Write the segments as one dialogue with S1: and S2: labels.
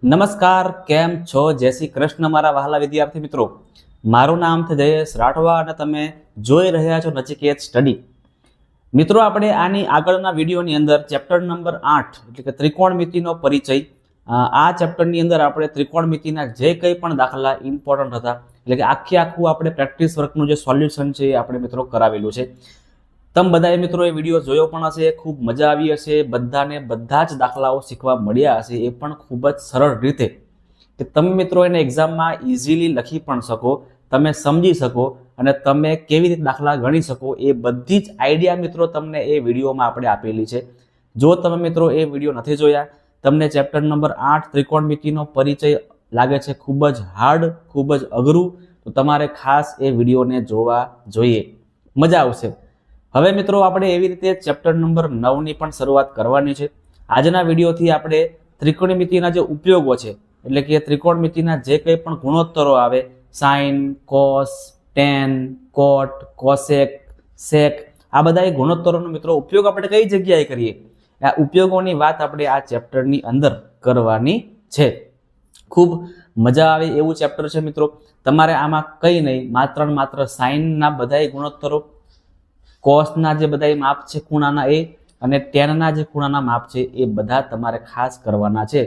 S1: નમસ્કાર, કેમ છો? જય શ્રી કૃષ્ણ મારા વહાલા વિદ્યાર્થી મિત્રો. મારું નામ છે જયેશ રાઠવા અને તમે જોઈ રહ્યા છો નચિકેત સ્ટડી. મિત્રો, આપણે આની આગળના વિડીયોની અંદર ચેપ્ટર નંબર 8 એટલે કે ત્રિકોણમિતિનો પરિચય, આ ચેપ્ટરની અંદર આપણે ત્રિકોણમિતિના જે કંઈ પણ દાખલા ઇમ્પોર્ટન્ટ હતા એટલે કે આખું આપણે પ્રેક્ટિસ વર્કનું જે સોલ્યુશન છે એ આપણે મિત્રો કરાવેલું છે. તમે બધાએ મિત્રો એ વિડીયો જોયો પણ હશે, ખૂબ મજા આવી હશે, બધાને બધા જ દાખલાઓ શીખવા મળ્યા હશે, એ પણ ખૂબ જ સરળ રીતે કે તમે મિત્રો એને એક્ઝામમાં ઇઝીલી લખી પણ શકો, તમે સમજી શકો અને તમે કેવી રીતે દાખલા ગણી શકો એ બધી જ આઈડિયા મિત્રો તમને એ વિડીયોમાં આપણે આપેલી છે. જો તમે મિત્રો એ વિડીયો નથી જોયા, તમને ચેપ્ટર નંબર 8 ત્રિકોણમિતિનો પરિચય લાગે છે ખૂબ જ હાર્ડ, ખૂબ જ અઘરું, તો તમારે ખાસ એ વિડીયોને જોવા જોઈએ, મજા આવશે. હવે મિત્રો આપણે એવી રીતે ચેપ્ટર નંબર 9 ની પણ શરૂઆત કરવાની છે. આજના વિડીયોથી આપણે ત્રિકોણમિતિના જે ઉપયોગો છે એટલે કે ત્રિકોણમિતિના જે કંઈ પણ ગુણોત્તરો આવે, સાઇન, કોસ, ટેન, કોટ, કોસેક, સેક, આ બધા ગુણોત્તરોનો મિત્રો ઉપયોગ આપણે કઈ જગ્યાએ કરીએ, આ ઉપયોગોની વાત આપણે આ ચેપ્ટરની અંદર કરવાની છે. ખૂબ મજા આવે એવું ચેપ્ટર છે મિત્રો. તમારે આમાં કંઈ નહીં, માત્ર સાઇનના બધા ગુણોત્તરો, કોસના જે બધા માપ છે ખૂણાના એ, અને ટેનના જે ખૂણાના માપ છે એ બધા તમારે ખાસ કરવાના છે.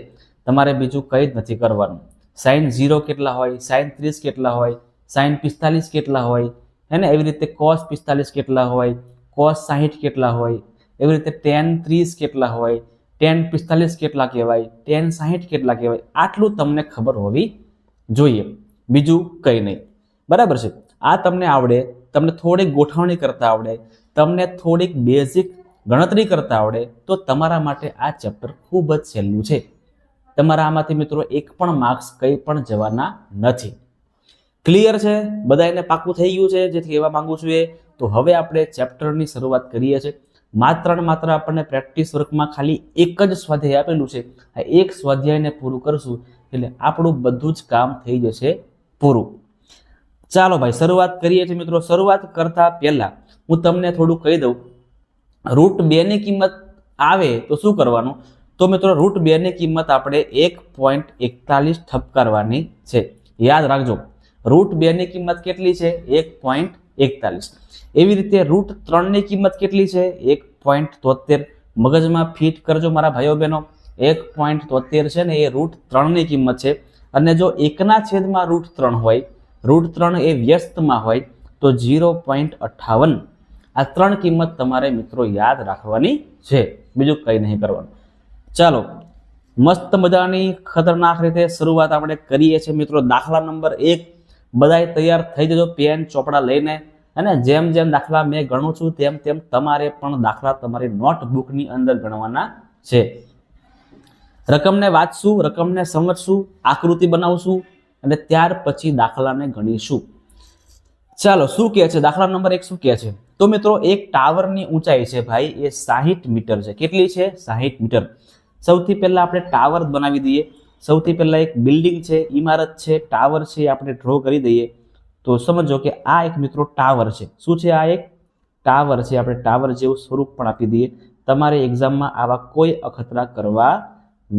S1: તમારે બીજું કંઈ જ નથી કરવાનું. સાઇન 0 કેટલા હોય, સાઇન 30 કેટલા હોય, સાઇન 45 કેટલા હોય, હે ને, એવી રીતે કોસ 45 કેટલા હોય, કોસ 60 કેટલા હોય, એવી રીતે ટેન 30 કેટલા હોય, ટેન 45 કેટલા કહેવાય, ટેન 60 કેટલા કહેવાય, આટલું તમને ખબર હોવી જોઈએ, બીજું કંઈ નહીં. બરાબર છે? આ તમને આવડે, તમને થોડીક ગોઠવણી કરતા આવડે, તમને થોડીક બેઝિક ગણતરી કરતા આવડે તો તમારા માટે આ ચેપ્ટર ખૂબ જ સહેલું છે. તમારા આમાંથી મિત્રો એક પણ માર્ક્સ કંઈ પણ જવાના નથી. ક્લિયર છે? બધાને પાકું થઈ ગયું છે જે કહેવા માંગુ છું એ? તો હવે આપણે ચેપ્ટરની શરૂઆત કરીએ છીએ. માત્ર આપણને પ્રેક્ટિસ વર્કમાં ખાલી એક જ સ્વાધ્યાય આપેલું છે. આ એક સ્વાધ્યાયને પૂરું કરશું એટલે આપણું બધું જ કામ થઈ જશે પૂરું. ચાલો ભાઈ, શરૂઆત કરીએ છીએ મિત્રો. શરૂઆત કરતા પહેલા હું તમને થોડું કહી દઉં. √2 ની કિંમત આવે તો શું કરવાનું? તો મિત્રો √2 ની કિંમત આપણે 1.41 ઠપકારવાની છે. યાદ રાખજો, √2 ની કિંમત કેટલી છે? 1.41. એવી રીતે √3 ની કિંમત કેટલી છે? 1.73. મગજમાં ફિટ કરજો મારા ભાઈઓ બહેનો. 1.73 છે ને એ √3 ની કિંમત છે. અને જો 1/√3 હોય, √3 એ વ્યસ્તમાં હોય તો 0.58. આ 3 કિંમત તમારે મિત્રો યાદ રાખવાની છે, બીજું કંઈ નહીં કરવાનું. ચાલો, મસ્ત મજાની ખતરનાક રીતે શરૂઆત આપણે કરીએ છીએ મિત્રો. દાખલા નંબર 1. બધાય તૈયાર થઈ જજો પેન ચોપડા લઈને, અને જેમ જેમ દાખલા મેં ગણું છું તેમ તમારે પણ દાખલા તમારી નોટબુકની અંદર ગણવાના છે. રકમને વાંચશું, રકમને સમજશું, આકૃતિ બનાવશું અને ત્યાર પછી દાખલાને ગણીશું. ચાલો, શું કહે છે દાખલા નંબર 1? શું કહે છે? તો મિત્રો એક ટાવરની ઊંચાઈ છે ભાઈ એ 60 મીટર છે. કેટલી છે? 60 મીટર. સૌથી પહેલા આપણે ટાવર બનાવી દઈએ. સૌથી પહેલા એક બિલ્ડિંગ છે, ઇમારત છે, ટાવર છે, આપણે ડ્રો કરી દઈએ. તો સમજો કે આ એક મિત્રો ટાવર છે. શું છે? આ એક ટાવર છે. આપણે ટાવર જેવું સ્વરૂપ પણ આપી દઈએ. તમારે એક્ઝામમાં આવા કોઈ અખતરા કરવા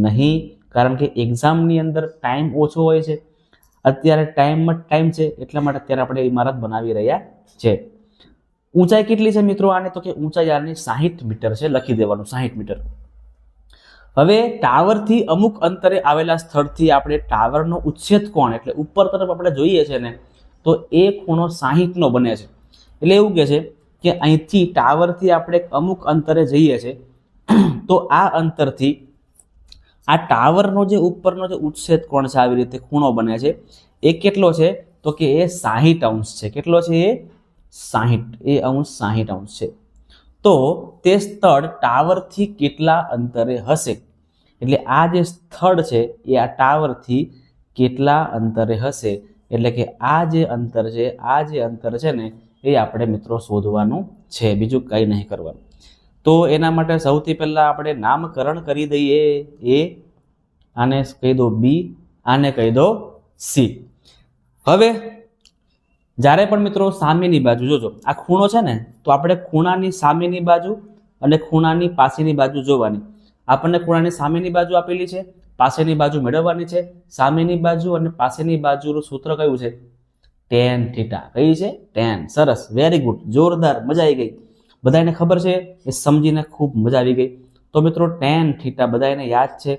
S1: નહીં, કારણ કે એક્ઝામની અંદર ટાઈમ ઓછો હોય છે. અત્યારે ટાઈમ છે, એટલા માટે અત્યારે આપણે ઇમારત બનાવી રહ્યા છે. ઊંચાઈ કેટલી છે મિત્રો આને? તો કે ઊંચાઈ આની 60 મીટર છે. લખી દેવાનું 60 મીટર. હવે ટાવરથી અમુક અંતરે આવેલા સ્થળથી આપણે ટાવરનો ઉચ્છેદ કોણ એટલે ઉપર તરફ આપણે જોઈએ છે ને, તો એ ખૂણો 60 નો બને છે. એટલે એવું કહે છે કે અહીંથી ટાવરથી આપણે અમુક અંતરે જઈએ છીએ તો આ અંતરથી આ ટાવરનો જે ઉપરનો જે ઉચ્છેદ કોણ છે, આવી રીતે ખૂણો બને છે, એ કેટલો છે? તો કે એ 60 અંશ છે. કેટલો છે? એ 60 અંશ છે. તો તે સ્થળ ટાવરથી કેટલા અંતરે હશે? એટલે આ જે સ્થળ છે એ આ ટાવરથી કેટલા અંતરે હશે? એટલે કે આ જે અંતર છે ને એ આપણે મિત્રો શોધવાનું છે, બીજું કંઈ નહીં કરવાનું. તો એના માટે સૌથી પહેલા આપણે નામકરણ કરી દઈએ. એ આને કહી દો બી, આને કહી દો સી. હવે જ્યારે પણ મિત્રો સામેની બાજુ જોજો, આ ખૂણો છે ને, તો આપણે ખૂણાની સામેની બાજુ અને ખૂણાની પાછળની બાજુ જોવાની. આપણને ખૂણાની સામેની બાજુ આપેલી છે પાસેની બાજુ મેળવવાની છે. સામેની બાજુ અને પાસેની બાજુનું સૂત્ર કયું છે? Ten theta. કઈ છે? ટેન. સરસ, વેરી ગુડ, જોરદાર, મજા આવી ગઈ. બધાને ખબર છે, એ સમજીને ખૂબ મજા આવી ગઈ. તો મિત્રો ટેન થીટા બધાને યાદ છે.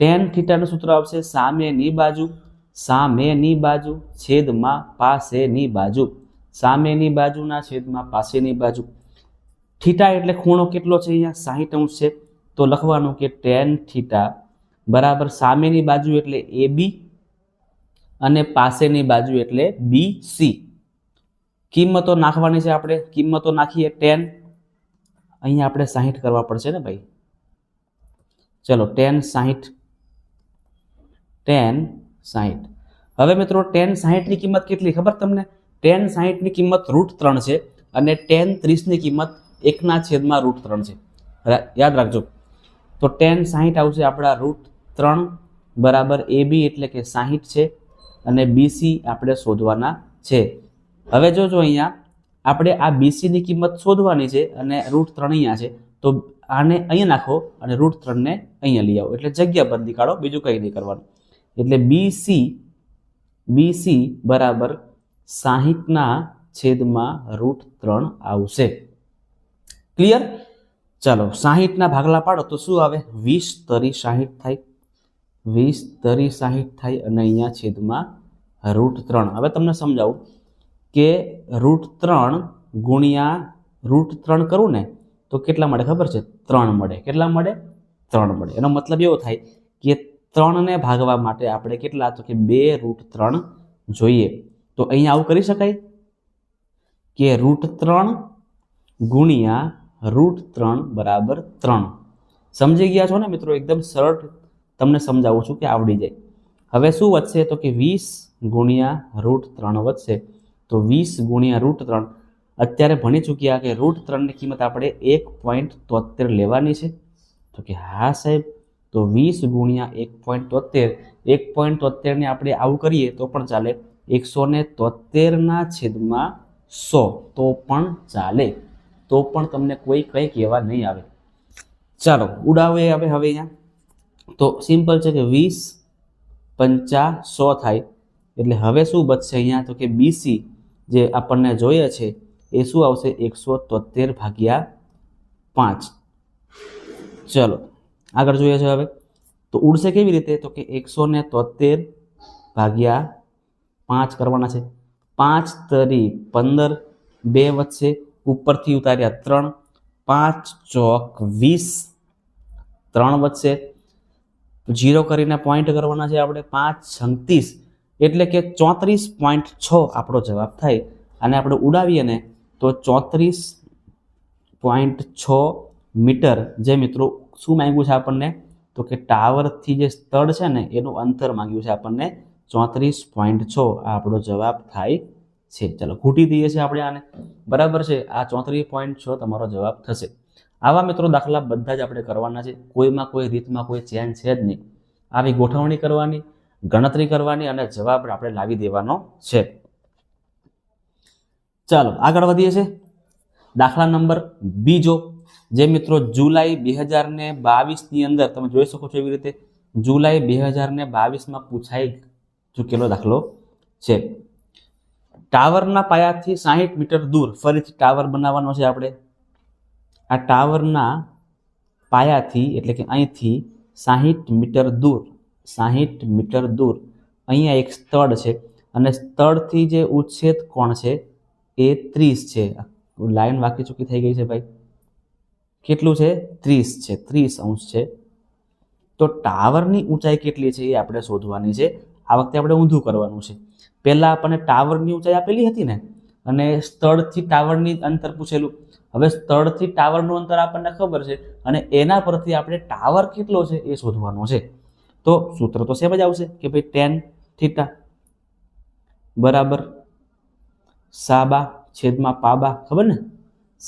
S1: ટેન થીટાનું સૂત્ર આવશે સામેની બાજુ છેદમાં પાસેની બાજુ. સામેની બાજુના છેદમાં પાસેની બાજુ. થીટા એટલે ખૂણો કેટલો છે? અહીંયા 60° છે. તો લખવાનું કે ટેન થીટા બરાબર સામેની બાજુ એટલે AB અને પાસેની બાજુ એટલે BC. કિંમતો નાખવાની છે આપણે. કિંમતો નાખીએ. 10 અહીંયા આપણે 60 કરવા પડશે ને ભાઈ. ચલો 10 60. હવે મિત્રો 10 60 ની કિંમત કેટલી ખબર તમને? 10 60 ની કિંમત √3 છે અને 10 30 ની કિંમત 1/√3 છે. યાદ રાખજો. તો 10 60 આવશે આપણા √3 બરાબર AB એટલે કે 60 છે અને BC આપણે શોધવાના છે. હવે જોજો અહીંયા આપણે આ BC ની કિંમત શોધવાની છે અને √3 અહીંયા છે. તો આને અહીંયા નાખો અને √3 ને અહીંયા લઈ આવો એટલે જગ્યા બંધી કાઢો, બીજું કંઈ નહીં કરવાનું. એટલે BC બરાબર 60/√3 આવશે. ક્લિયર? ચાલો 60 ના ભાગલા પાડો તો શું આવે? 20 તરી 60 થાય. 20 તરી 60 થાય અને અહીંયા છેદમાં √3. હવે તમને સમજાવું કે √3 ગુણ્યા √3 કરું ને તો કેટલા મળે ખબર છે? 3 મળે. કેટલા મળે? 3 મળે. એનો મતલબ એવો થાય કે 3 ને ભાગવા માટે આપણે કેટલા? તો કે 2√3 જોઈએ. તો અહીંયા આવું કરી શકાય કે √3 ગુણ્યા √3 બરાબર 3. સમજી ગયા છો ને મિત્રો? એકદમ સરળ તમને સમજાવું છું કે આવડી જાય. હવે શું વધશે? તો કે 20 ગુણ્યા √3 વધશે. તો 20 ગુણ્યા √3 અત્યારે ભણી ચૂક્યા કે √3 ની કિંમત આપણે 1.73 લેવાની છે. તો કે હા સાહેબ. તો 20 ગુણ્યા 1.73 ને આપણે આવું કરીએ તો પણ ચાલે. 173/100 તો પણ ચાલે. તો પણ તમને કોઈ કંઈ કહેવા નહીં આવે. ચાલો ઉડાવે હવે અહીંયા. તો સિમ્પલ છે કે 20 5 100 થાય. એટલે હવે શું બચશે અહીંયા? તો કે BC જે આપણને જોઈએ છે એ શું આવશે? 173/5. ચલો આગળ જોઈએ છે. હવે તો ઉડશે કેવી રીતે? તો કે 173/5 કરવાના છે. 5 તરી 15, 2 વધશે, ઉપરથી ઉતાર્યા 3, 5 ચોક 20, 3 વધશે, 0 કરીને પોઈન્ટ કરવાના છે આપણે. 5 છંગ 30 એટલે કે 34.6 આપણો જવાબ થાય. અને આપણે ઉડાવીએ ને તો 34.6 મીટર. જે મિત્રો શું માંગ્યું છે આપણને? તો કે ટાવરથી જે સ્થળ છે ને એનું અંતર માંગ્યું છે આપણને 34.6. આ આપણો જવાબ થાય છે. ચાલો ઘૂંટી દઈએ છીએ આપણે આને. બરાબર છે? આ 34.6 તમારો જવાબ થશે. આવા મિત્રો દાખલા બધા જ આપણે કરવાના છે. કોઈમાં કોઈ રીતમાં કોઈ ચેન્જ છે જ નહીં. આવી ગોઠવણી કરવાની, ગણતરી કરવાની અને જવાબ આપણે લાવી દેવાનો છે. ચાલો આગળ વધીએ છીએ. દાખલા નંબર બીજો, જે મિત્રો જુલાઈ 2022 ની અંદર તમે જોઈ શકો છો એવી રીતે જુલાઈ 2022 પૂછાઈ ચૂકેલો દાખલો છે. ટાવરના પાયાથી 60 મીટર દૂર, ફરીથી ટાવર બનાવવાનો છે આપણે. આ ટાવરના પાયાથી એટલે કે અહીંથી 60 મીટર દૂર, 60 મીટર દૂર અહીંયા એક સ્થળ છે અને સ્થળથી જે ઉચ્છેદ કોણ છે એ 30 છે. લાઈન વાકી ચૂકી થઈ ગઈ છે ભાઈ. કેટલું છે? 30 છે, 30° છે. તો ટાવરની ઊંચાઈ કેટલી છે એ આપણે શોધવાની છે. આ વખતે આપણે ઊંધું કરવાનું છે. પહેલા આપણને ટાવરની ઊંચાઈ આપેલી હતી ને અને સ્થળથી ટાવરની અંતર પૂછેલું. હવે સ્થળથી ટાવરનું અંતર આપણને ખબર છે અને એના પરથી આપણે ટાવર કેટલો છે એ શોધવાનું છે. તો સૂત્ર તો સેમ જ આવશે કે ભાઈ tan થીટા બરાબર સાબા છેદમાં પાબા. ખબર ને?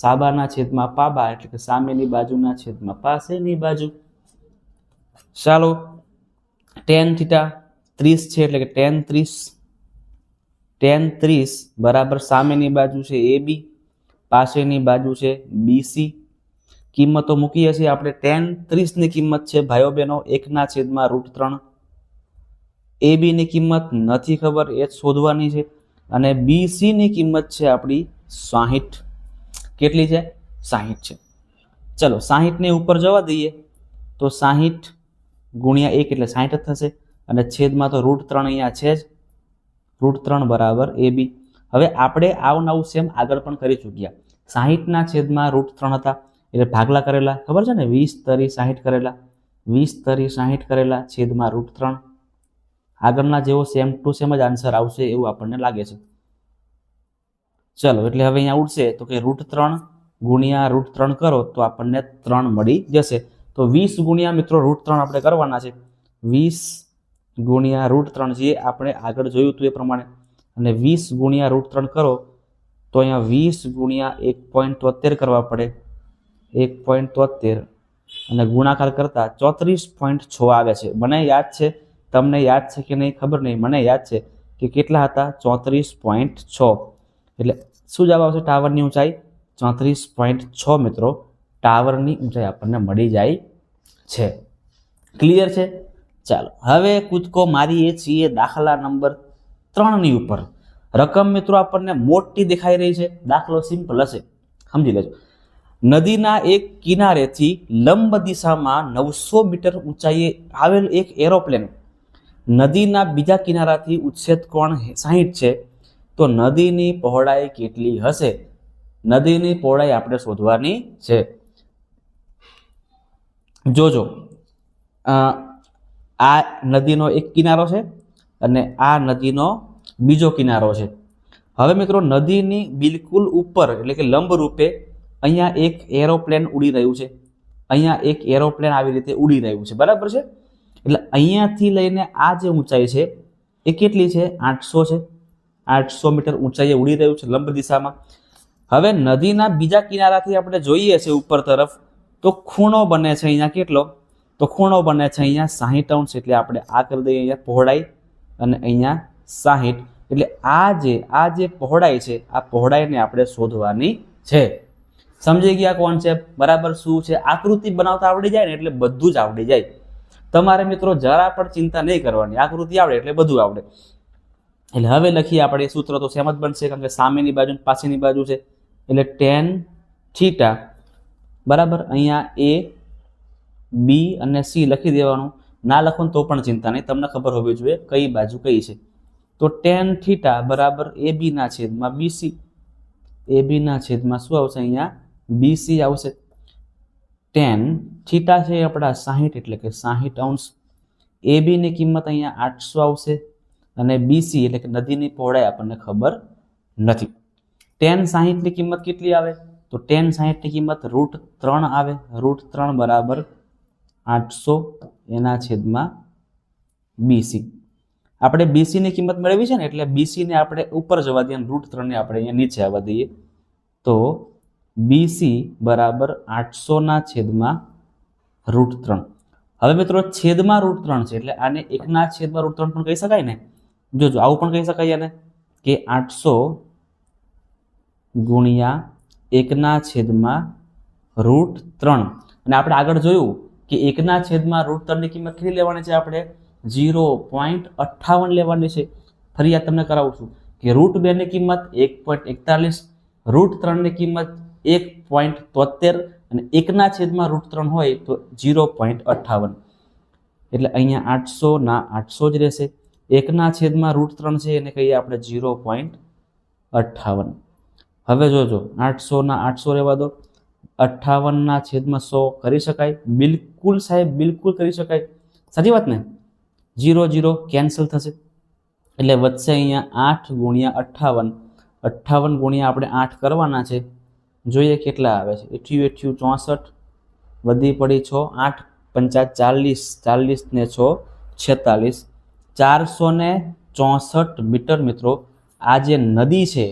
S1: સાબાના છેદમાં પાબા એટલે કે સામેની બાજુના છેદમાં પાસેની બાજુ. ચાલો tan થીટા 30 છે એટલે કે tan 30 બરાબર સામેની બાજુ છે AB, પાસેની બાજુ છે BC. કિંમતો મૂકીએ છીએ આપણે. tan 30 ની કિંમત છે ભાઈઓ બહેનો 1/√3. AB ની કિંમત નથી ખબર, એ જ શોધવાની છે. અને BC ની કિંમત છે આપણી 60. કેટલી છે? 60 છે. ચલો 60 ને ઉપર જવા દઈએ તો 60 ગુણ્યા 1 એટલે 60 જ થશે. અને છેદમાં તો √3 અહીંયા છે જ, √3 બરાબર AB. હવે આપણે આવું નવું સેમ આગળ પણ કરી ચૂક્યા. 60 ના છેદમાં √3 હતા એટલે ભાગલા કરેલા, ખબર છે ને, 20 તરી 60 કરેલા, 20 તરી 60 કરેલા છેદમાં √3. આગળના જેવો સેમ ટુ સેમ જ આન્સર આવશે એવું આપણને લાગે છે. ચલો એટલે હવે અહીંયા ઉડશે તો કે √3 ગુણ્યા √3 કરો તો આપણને 3 મળી જશે. તો 20 ગુણ્યા મિત્રો √3 આપણે કરવાના છે. 20 ગુણ્યા √3 જે આપણે આગળ જોયું હતું એ પ્રમાણે, અને 20 ગુણ્યા √3 કરો તો અહીંયા 20 ગુણ્યા 1.73 કરવા પડે, 1.73 અને ગુણાકાર કરતા 34.6 આવે છે. મને યાદ છે, તમને યાદ છે કે નહીં ખબર નહીં, મને યાદ છે કે કેટલા હતા? 34.6. એટલે શું જવાબ આવશે? ટાવરની ઊંચાઈ 34.6 મિત્રો ટાવરની ઊંચાઈ આપણને મળી જાય છે. ક્લિયર છે? ચાલો હવે કૂદકો મારીએ છીએ દાખલા નંબર 3 ની ઉપર. રકમ મિત્રો આપણને મોટી દેખાઈ રહી છે. દાખલો સિમ્પલ હશે, સમજી લેજો. નદીના એક કિનારેથી લંબ દિશામાં 900 મીટર ઊંચાઈએ આવેલ એક એરોપ્લેન નદીના બીજા કિનારાથી ઉચ્છેદ કોણ 60 છે, તો નદીની પહોળાઈ કેટલી હશે? નદીની પહોળાઈ આપણે શોધવાની છે. જોજો, આ નદીનો એક કિનારો છે અને આ નદીનો બીજો કિનારો છે. હવે મિત્રો નદીની બિલકુલ ઉપર એટલે કે લંબ રૂપે અહીંયા એક એરોપ્લેન ઉડી રહ્યું છે. અહીંયા એક એરોપ્લેન આવી રીતે ઉડી રહ્યું છે, બરાબર છે. એટલે અહીંયાથી લઈને આ જે ઊંચાઈ છે એ કેટલી છે? 800 છે. 800 મીટર ઊંચાઈએ ઉડી રહ્યું છે લંબ દિશામાં. હવે નદીના બીજા કિનારાથી આપણે જોઈએ છે ઉપર તરફ તો ખૂણો બને છે અહીંયા કેટલો? તો ખૂણો બને છે અહીંયા 60°. એટલે આપણે આ કરી દઈએ અહીંયા પહોળાઈ અને અહીંયા 60. એટલે આ જે પહોળાઈ છે આ પહોળાઈને આપણે શોધવાની છે. સમજી ગયા કોન્સેપ્ટ? બરાબર. શું છે? આકૃતિ બનાવતા આવડી જાય ને એટલે બધું જ આવડી જાય. તમારે મિત્રો જરા પણ ચિંતા નહીં કરવાની, આકૃતિ આવડે એટલે બધું આવડે. એટલે હવે લખીએ આપણે, સૂત્ર તો સેમ જ બનશે કારણ કે સામેની બાજુ પાછળની બાજુ છે. એટલે tan θ બરાબર અહીંયા A B અને C લખી દેવાનું. ના લખો તો પણ ચિંતા નહીં, તમને ખબર હોવી જોઈએ કઈ બાજુ કઈ છે. તો tan θ બરાબર AB ના છેદમાં BC. AB ના છેદમાં શું આવશે? અહીંયા BC આવશે. tan θ છે આપણા 60 એટલે કે 60°. AB ની કિંમત અહીંયા 800 આવશે અને BC એટલે કે નદીની પહોળાઈ આપણને ખબર નથી. tan 60 ની કિંમત કેટલી આવે? તો tan 60 ની કિંમત √3 આવે. √3 બરાબર 800 એના છેદમાં BC. આપણે BC ની કિંમત મેળવી છે ને એટલે BC ને આપણે ઉપર જવા દઈએ અને √3 ને આપણે અહીંયા નીચે આવવા દઈએ. તો BC બરાબર 800 ના છેદમાં √3. હવે મિત્રો છેદમાં √3 છે એટલે આને 1 ના છેદમાં √3 પણ કહી શકાય ને. જોજો આવું પણ કહી શકાય આને કે 800 ગુણ્યા 1 ના છેદમાં √3. અને આપણે આગળ જોયું કે 1 ના છેદમાં √3 ની કિંમત કેટલી લેવાની છે? આપણે 0.58 લેવાની છે. ફરી યાદ તમને કરાવું છું કે √2 ની કિંમત 1.41, √3 ની કિંમત 1.73 અને 1 ના છેદમાં √3 હોય તો 0.58. એટલે અહીંયા 800 ના 800 જ રહેશે. 1 ના છેદમાં √3 છે એને કહીએ આપણે 0.58. હવે જોજો 800 ના 800 રહેવા દો. 58 ના છેદમાં 100 કરી શકાય? બિલકુલ સાહેબ, બિલકુલ કરી શકાય. સાચી વાત ને? 0 0 કેન્સલ થશે એટલે વધશે અહીંયા 8 ગુણ્યા 58. 58 ગુણ્યા આપણે 8 કરવાના છે. જોઈએ કેટલા આવે છે. 88 64 વધી પડી 6 8 5 40 40 ને 6 46 464 મીટર મિત્રો આ જે નદી છે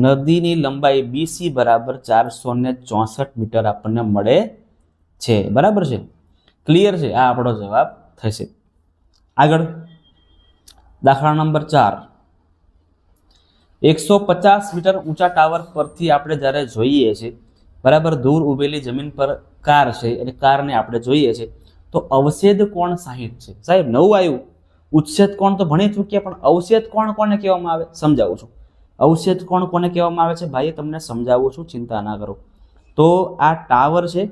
S1: નદીની લંબાઈ BC બરાબર 464 મીટર આપણને મળે છે. બરાબર છે? ક્લિયર છે? આ આપણો જવાબ થશે. આગળ દાખલા નંબર 4. 150 મીટર ઊંચા ટાવર પરથી આપણે જ્યારે જોઈએ છીએ બરાબર, દૂર ઉભેલી જમીન પર કાર છે અને કારને આપણે જોઈએ છે, તો અવછેદ કોણ 60 છે. સાહેબ નવું આવ્યું, ઉચ્છેદ કોણ તો ભણી ચૂક્યા, પણ અવછેદ કોણ કોને કહેવામાં આવે સમજાવું છું. અવછેદ કોણ કોને કહેવામાં આવે છે ભાઈ, તમને સમજાવું છું, ચિંતા ના કરો. તો આ ટાવર છે,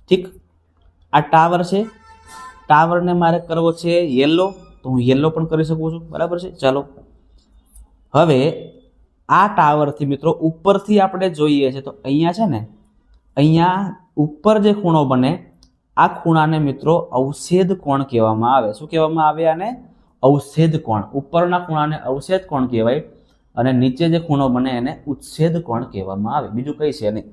S1: ઠીક, આ ટાવર છે, ટાવરને મારે કરવો છે યલો, તો હું યલો પણ કરી શકું છું, બરાબર છે. ચાલો હવે આ ટાવરથી મિત્રો ઉપરથી આપણે જોઈએ છે, તો અહીંયા છે ને, અહીંયા ઉપર જે ખૂણો બને, આ ખૂણાને મિત્રો અવછેદ કોણ કહેવામાં આવે. શું કહેવામાં આવે આને? અવછેદ કોણ. ઉપરના ખૂણાને અવછેદ કોણ કહેવાય અને નીચે જે ખૂણો બને એને ઉચ્છેદ કોણ કહેવામાં આવે. બીજું કઈ છે નહીં.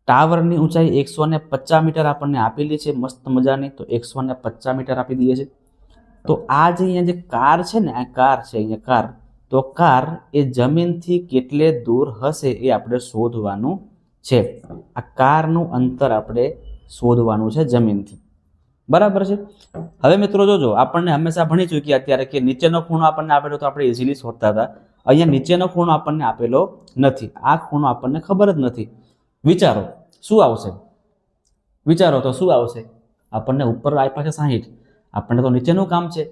S1: ટાવરની ઊંચાઈ 150 મીટર આપણને આપેલી છે, મસ્ત મજાની, તો 150 મીટર આપી દઈએ છે. તો આ જે અહીંયા જે કાર છે ને, આ કાર છે અહીંયા કાર, તો કાર એ જમીનથી કેટલે દૂર હશે એ આપણે શોધવાનું છે. આ કારનું અંતર આપણે શોધવાનું છે જમીનથી, બરાબર છે. હવે મિત્રો જોજો, આપણને હંમેશા ભણી ચૂક્યા અત્યારે કે નીચેનો ખૂણો આપણને આપેલો તો આપણે ઇઝીલી શોધતા હતા. અહીંયા નીચેનો ખૂણો આપણને આપેલો નથી, આ ખૂણો આપણને ખબર જ નથી. વિચારો શું આવશે, વિચારો તો શું આવશે. આપણને ઉપર આપ્યા છે 60, આપણને તો નીચેનું કામ છે,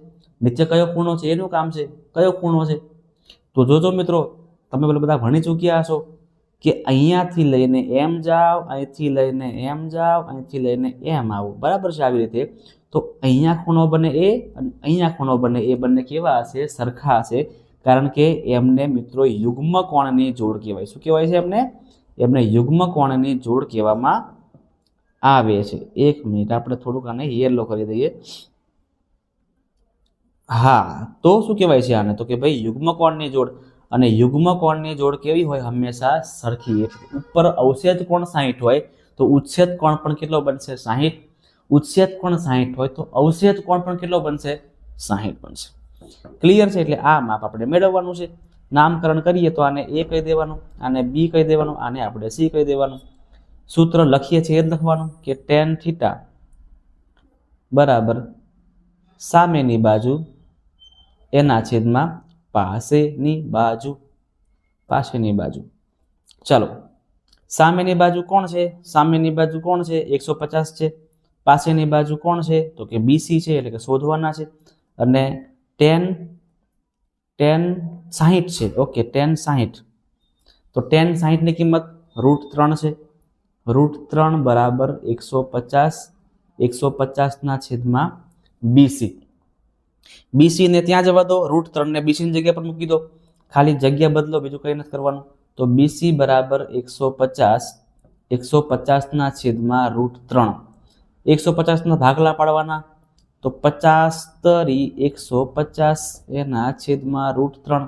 S1: નીચે કયો ખૂણો છે એનું કામ છે, કયો ખૂણો છે. તો જોજો મિત્રો, તમે બધા ભણી ચૂક્યા હશો કે અહીંયાથી લઈને એમ જાઓ, અહીંથી લઈને એમ જાઓ, અહીંથી લઈને એમ આવો, બરાબર છે. આવી રીતે તો અહીંયા ખૂણો બને એ અને અહીંયા ખૂણો બને એ બંને કેવા હશે? સરખા હશે, કારણ કે એમને મિત્રો યુગ્મ કોણની જોડ કહેવાય. શું કહેવાય છે એમને? એમને યુગ્મ કોણની જોડ કહેવામાં આવે છે. એક મિનિટ, આપણે થોડુંક આને યેલો કરી દઈએ. હા, તો શું કહેવાય છે આને? તો કે ભાઈ યુગ્મ કોણની જોડ. અને યુગ્મ કોણની જોડ કેવી હોય? હંમેશા સરખી. ઉપર અવછેદ કોણ 60 હોય તો ઉચ્છેદ કોણ પણ કેટલો બનશે? 60. ઉચ્છેદ કોણ 60 હોય તો અવછેદ કોણ પણ કેટલો બનશે? 60 બનશે. ક્લિયર છે? એટલે આ માપ આપણે મેળવવાનું છે. નામકરણ કરીએ તો આને એ કહી દેવાનું, આને બી કહી દેવાનું, આને આપણે સી કહી દેવાનું. સૂત્ર લખીએ છીએ એ જ લખવાનું કે tan થીટા બરાબર સામેની બાજુ એના છેદમાં પાસેની બાજુ, પાસેની બાજુ. ચાલો, સામેની બાજુ કોણ છે? સામેની બાજુ કોણ છે? 150 છે. પાસેની બાજુ કોણ છે? તો કે બીસી છે, એટલે કે શોધવાના છે. અને tan 60 છે. Okay, tan 60. તો tan 60 ની કિંમત √3 છે. √3 બરાબર 150. 150 ના છેદમાં બીસી. બીસી ને ત્યાં જવા દો, √3 ને બીસી ની જગ્યા પર મૂકી દો, ખાલી જગ્યા બદલો, બીજું કંઈ નથી કરવાનું. તો બીસી બરાબર 150. 150 ના છેદમાં √3. 150 ના ભાગલા પાડવાના, તો 50 તરી 150 એના છેદમાં √3.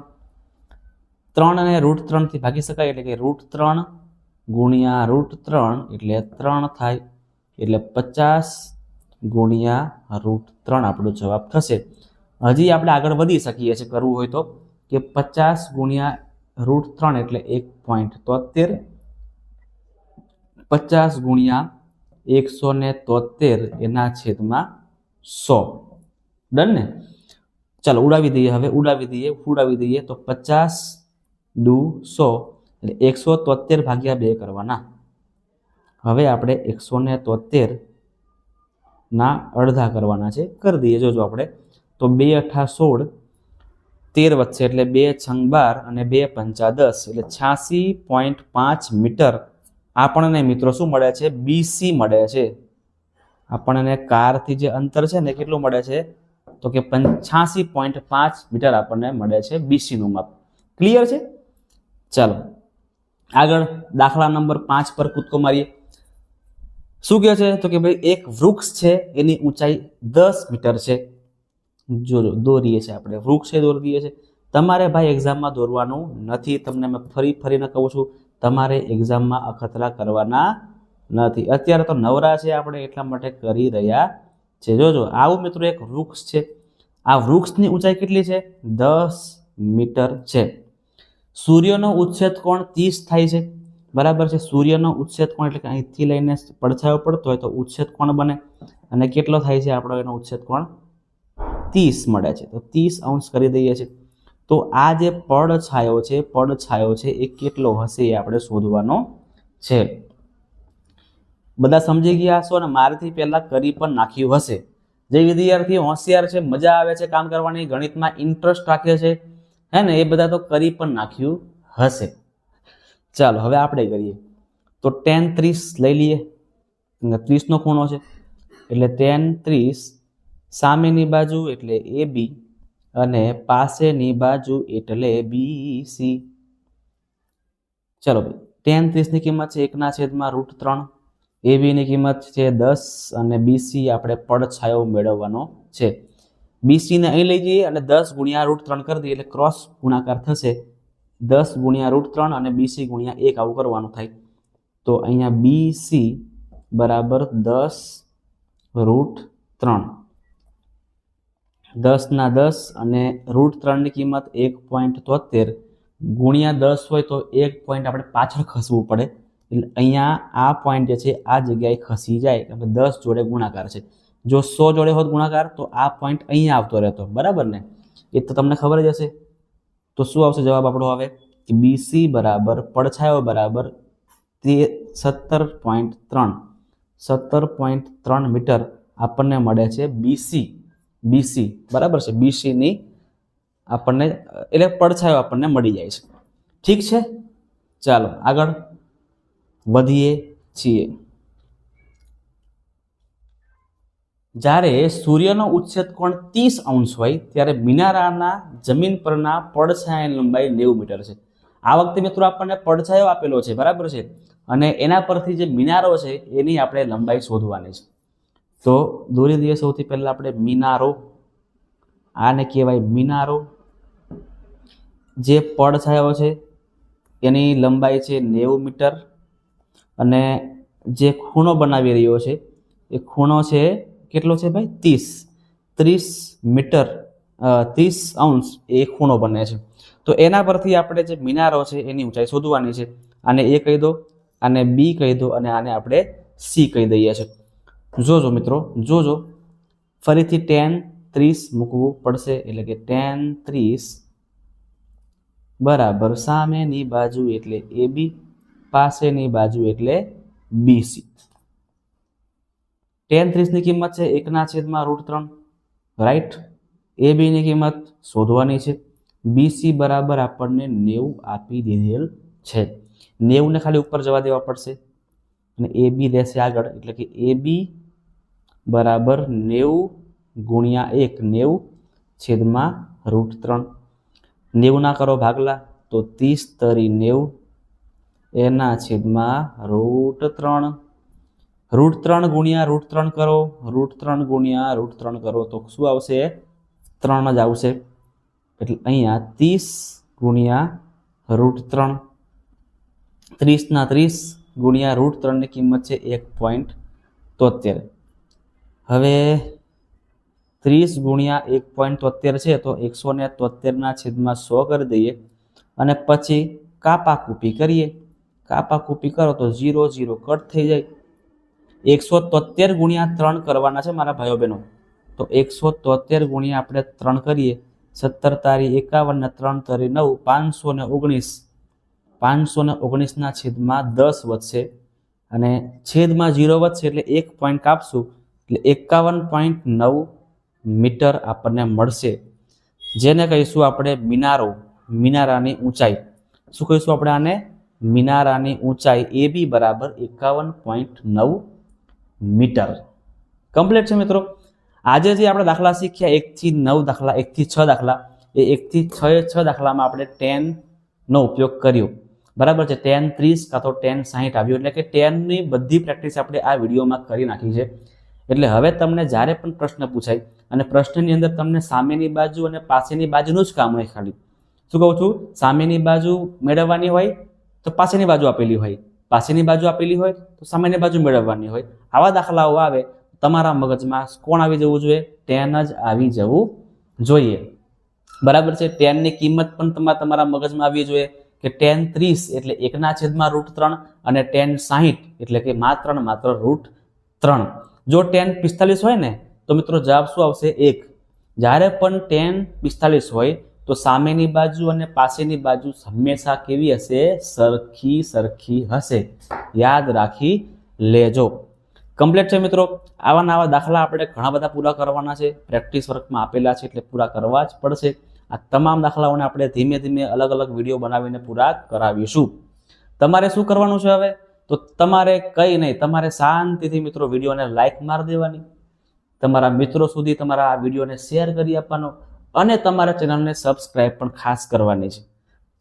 S1: 3 ને √3 થી ભાગી શકાય, એટલે કે √3 ગુણ્યા √3 એટલે 3 થાય, એટલે 50 ગુણ્યા √3 આપણો જવાબ થશે. હજી આપણે આગળ વધી શકીએ છીએ કરવું હોય તો, કે 50 ગુણ્યા √3 એટલે 1.73. 50 ગુણ્યા 173 એના છેદમાં 100. ડન ને? ચાલો ઉડાવી દઈએ, હવે ઉડાવી દઈએ તો 50 દુ 100 એટલે 173 ભાગ્યા 2 કરવાના. હવે આપણે 173 ના અડધા કરવાના છે, કરી દઈએ. જોજો આપણે તો 2 × 8 = 13 વધશે, એટલે 2 × 12 અને 2 × 5 = 10, એટલે 86.5 મીટર આપણને મિત્રો શું મળે છે? બીસી મળે છે. આપણને કારથી જે અંતર છે ને કેટલું મળે છે? તો કે 86.5 મીટર આપણને મળે છે બીસી નું માપ. ક્લિયર છે? ચાલો આગળ દાખલા નંબર 5 પર કૂદકો મારીએ. શું કહે છે? તો કે ભાઈ એક વૃક્ષ છે, એની ઊંચાઈ 10 મીટર છે. જોજો દોરીએ છે આપણે, વૃક્ષ છે દોરી દઈએ છે. તમારે ભાઈ એક્ઝામમાં દોરવાનું નથી, તમને મેં ફરીને કહું છું, તમારે એક્ઝામમાં અખતરા કરવાના નથી. અત્યારે તો નવરા છે આપણે, એટલા માટે કરી રહ્યા છે. જોજો આવું મિત્રો એક વૃક્ષ છે. આ વૃક્ષની ઊંચાઈ કેટલી છે? 10 મીટર છે. સૂર્યનો ઉચ્છેદ કોણ 30 થાય છે, બરાબર છે. સૂર્યનો ઉચ્છેદ કોણ એટલે કે અહીંથી લઈને પડછાયો પડતો હોય તો ઉચ્છેદ કોણ બને, અને કેટલો થાય છે આપણો એનો ઉચ્છેદ કોણ? 30 મળે છે. તો 30 અંશ કરી દઈએ છીએ. તો તો આ જે પડછાયો છે એ કેટલો હશે એ આપણે શોધવાનો છે. બધા સમજી ગયા હશો અને મારાથી પહેલા કરી પણ નાખ્યું હશે. જે વિદ્યાર્થી હોશિયાર છે, મજા આવે છે કામ કરવાની, ગણિતમાં ઇન્ટરેસ્ટ રાખે છે, હે ને, એ બધા તો કરી પણ નાખ્યું હશે. ચાલો હવે આપણે કરીએ. તો tan 30 લઈ લઈએ, 30 નો ખૂણો છે એટલે tan 30 સામેની બાજુ એટલે AB અને પાસેની બાજુ એટલે BC. ચલો ભાઈ, tan 30 ની કિંમત છે 1/√3, AB ની કિંમત છે 10 અને BC આપણે પડછાયો મેળવવાનો છે. BC ને અહીં લઈ જઈએ અને 10 × √3 કરી દઈએ એટલે ક્રોસ ગુણાકાર થશે. 10 × √3 અને BC × 1 આવું કરવાનું થાય. તો અહીંયા BC બરાબર 10√3, 10 ના 10 અને √3 ની કિંમત 1.73 ગુણ્યા 10 હોય તો 1 પોઈન્ટ આપણે પાછળ ખસવું પડે એટલે અહીંયા આ પોઈન્ટ જે છે આ જગ્યાએ ખસી જાય એટલે 10 જોડે ગુણાકાર છે. જો 100 જોડે હોત ગુણાકાર તો આ પોઈન્ટ અહીંયા આવતો રહેતો, બરાબર ને? એ તો તમને ખબર જ હશે. તો શું આવશે જવાબ આપણો હવે કે BC બરાબર પડછાયો બરાબર 17.3 મીટર આપણને મળે છે BC બરાબર છે. BC ની આપણને એટલે પડછાયો આપણને મળી જાય છે. ઠીક છે, ચાલો આગળ વધીએ છીએ. જ્યારે સૂર્યનો ઉચ્છેદ કોણ 30° હોય ત્યારે મિનારાના જમીન પરના પડછાયાની લંબાઈ 90 મીટર છે. આ વખતે મિત્રો આપણને પડછાયો આપેલો છે, બરાબર છે, અને એના પરથી જે મિનારો છે એની આપણે લંબાઈ શોધવાની છે. તો દોરી દઈએ સૌથી પહેલા આપણે મિનારો. આને કહેવાય મિનારો. જે પડછાયો છે એની લંબાઈ છે 90 મીટર અને જે ખૂણો બનાવી રહ્યો છે એ ખૂણો છે કેટલો છે ભાઈ? 30 મીટર, 30° એ ખૂણો બને છે. તો એના પરથી આપણે જે મિનારો છે એની ઊંચાઈ શોધવાની છે. આને A કહી દો, આને B કહી દો અને આને આપણે C કહી દઈએ છીએ. જોજો મિત્રો, જોજો, ફરીથી tan 30 મૂકવું પડશે એટલે કે tan 30 બરાબર સામેની બાજુ એટલે AB, પાસેની બાજુ એટલે BC. tan 30 ની કિંમત છે 1/√3, રાઈટ. AB ની કિંમત શોધવાની છે. BC બરાબર આપણને 90 આપી દીધેલ છે. 90 ને ખાલી ઉપર જવા દેવા પડશે અને AB રહેશે આગળ એટલે કે AB બરાબર 90 × 1, 90/√3. 90 ના કરો ભાગલા તો 30 તરી 90 એના છેદમાં √3. √3 × √3 કરો, √3 × √3 કરો તો શું આવશે? 3 જ આવશે. એટલે અહીંયા 30 × √3, 30 ના 30 × √3 ની કિંમત છે 1.73. હવે 30 × 1.73 છે તો 173/100 કરી દઈએ અને પછી કાપાકૂપી કરીએ. કાપાકૂપી કરો તો 0 0 કટ થઈ જાય. 173 × 3 કરવાના છે મારા ભાઈઓ બહેનો. તો 173 × આપણે 3 કરીએ, 17 તારી 51 ને 3 તારી 9, 519. 519 ના છેદમાં 10 વધશે અને છેદમાં 0 વધશે એટલે 1 પોઈન્ટ કાપશું એટલે 51.9 મીટર આપણને મળશે. જેને કહીશું આપણે મિનારો, મિનારાની ઊંચાઈ. શું કહીશું આપણે આને? મિનારાની ઊંચાઈ AB બરાબર 51.9 મીટર. કમ્પ્લીટ છે મિત્રો. આજે જે આપણે દાખલા શીખ્યા 1 થી 9 દાખલા, 1 થી 6 દાખલા, એ 1 થી 6 દાખલામાં આપણે tan નો ઉપયોગ કર્યો, બરાબર છે. tan 30 કાં તો tan 60 આવ્યું એટલે કે tan ની બધી પ્રેક્ટિસ આપણે આ વિડીયોમાં કરી નાખી છે. એટલે હવે તમને જ્યારે પણ પ્રશ્ન પૂછાય અને પ્રશ્નની અંદર તમને સામેની બાજુ અને પાસેની બાજુનું જ કામ હોય, ખાલી શું કહું છું, સામેની બાજુ મેળવવાની હોય તો પાસેની બાજુ આપેલી હોય, પાસેની બાજુ આપેલી હોય તો સામેની બાજુ મેળવવાની હોય. આવા દાખલાઓ આવે તમારા મગજમાં કોણ આવી જવું જોઈએ? tan જ આવી જવું જોઈએ, બરાબર છે. tan ની કિંમત પણ તમારા મગજમાં આવવી જોઈએ કે tan 30 એટલે 1/√3 અને tan 60 એટલે કે માત્ર ને માત્ર √3. જો tan 45 હોય ને તો મિત્રો જવાબ શું આવશે? 1. જ્યારે પણ tan 45 હોય તો સામેની બાજુ અને પાસેની બાજુ હંમેશા કેવી હશે? સરખી હશે. યાદ રાખી લેજો. કમ્પ્લીટ છે મિત્રો. આવા નવા દાખલા આપણે ઘણા બધા પૂરા કરવાના છે. પ્રેક્ટિસ વર્કમાં આપેલા છે એટલે પૂરા કરવા જ પડશે. આ તમામ દાખલાઓને આપણે ધીમે ધીમે અલગ અલગ વિડીયો બનાવીને પૂરા કરાવીશું. તમારે શું કરવાનું છે હવે? તો તમારે કંઈ નહીં, તમારે શાંતિથી મિત્રો વિડીયોને લાઈક મારી દેવાની, તમારા મિત્રો સુધી તમારા આ વિડીયોને શેર કરી આપવાનો અને તમારા ચેનલને સબસ્ક્રાઇબ પણ ખાસ કરવાની છે.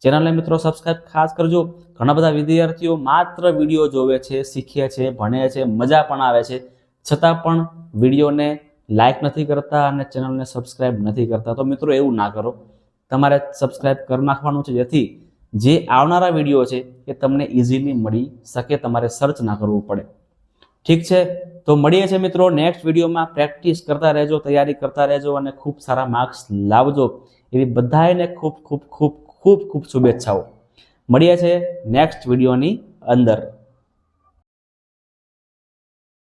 S1: ચેનલને મિત્રો સબસ્ક્રાઇબ ખાસ કરજો. ઘણા બધા વિદ્યાર્થીઓ માત્ર વિડીયો જોવે છે, શીખે છે, ભણે છે, મજા પણ આવે છે, છતાં પણ વિડીયોને લાઈક નથી કરતા અને ચેનલને સબસ્ક્રાઇબ નથી કરતા. તો મિત્રો એવું ના કરો, તમારે સબસ્ક્રાઇબ કરી નાખવાનું છે, જેથી જે આવનારા વિડીયો છે એ તમને ઇઝીલી મળી શકે, તમારે સર્ચ ના કરવું પડે. ઠીક છે, તો મળીએ છીએ મિત્રો નેક્સ્ટ વિડીયોમાં. પ્રેક્ટિસ કરતા રહેજો, તૈયારી કરતા રહેજો અને ખૂબ સારા માર્ક્સ લાવજો એવી બધાને ખૂબ ખૂબ ખૂબ ખૂબ ખૂબ શુભેચ્છાઓ. મળીએ છીએ નેક્સ્ટ વિડીયોની અંદર.